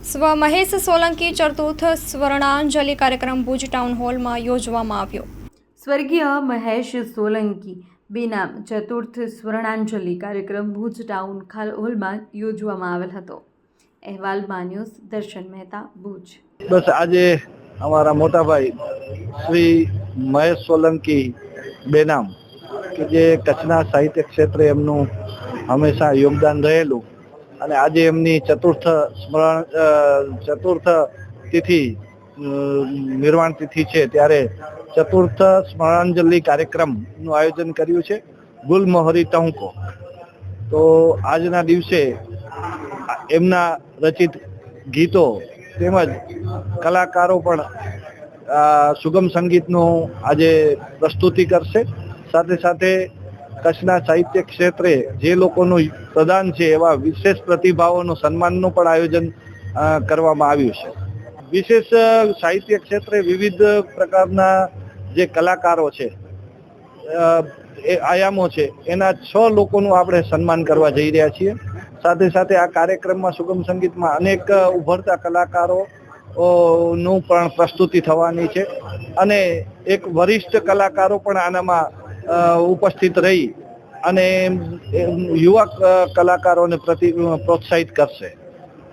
સ્વ મહેશ સોલંકી ચતુર્થ સ્વર્ણાંજલિ કાર્યક્રમ ભુજ ટાઉન હોલમાં યોજવામાં આવ્યો। સ્વર્ગીય મહેશ સોલંકી બેનામ ચતુર્થ સ્વર્ણાંજલિ કાર્યક્રમ ભુજ ટાઉન હોલમાં યોજવામાં આવેલ હતો। અહેવાલ ન્યૂઝ દર્શન મહેતા ભુજ। બસ આજે અમારા મોટા ભાઈ શ્રી મહેશ સોલંકી બેનામ કે જે કચ્છના સાહિત્ય ક્ષેત્રે એમનું હંમેશા યોગદાન રહેલું અને આજે એમની ચતુર્થ તિથિ નિર્વાણ તિથિ છે, ત્યારે ચતુર્થ સ્મરણાંજલિ કાર્યક્રમનું આયોજન કર્યું છે ગુલમહોરી ટહુકો। તો આજના દિવસે એમના રચિત ગીતો તેમજ કલાકારો પણ સુગમ સંગીતનું આજે પ્રસ્તુતિ કરશે। સાથે સાથે કચ્છના સાહિત્ય ક્ષેત્રે જે લોકોનું પ્રદાન છે એવા વિશેષ પ્રતિભાઓનું સન્માનનું પણ આયોજન કરવામાં આવ્યું છે। વિશેષ સાહિત્ય ક્ષેત્રે વિવિધ પ્રકારના જે કલાકારો છે, એ આયામો છે, એના 6 લોકોનું આપણે સન્માન કરવા જઈ રહ્યા છીએ। સાથે સાથે આ કાર્યક્રમમાં સુગમ સંગીતમાં અનેક ઉભરતા કલાકારો નું પણ પ્રસ્તુતિ થવાની છે અને એક વરિષ્ઠ કલાકારો પણ આનામાં ઉપસ્થિત રહી અને યુવા કલાકારોને પ્રોત્સાહિત કરશે।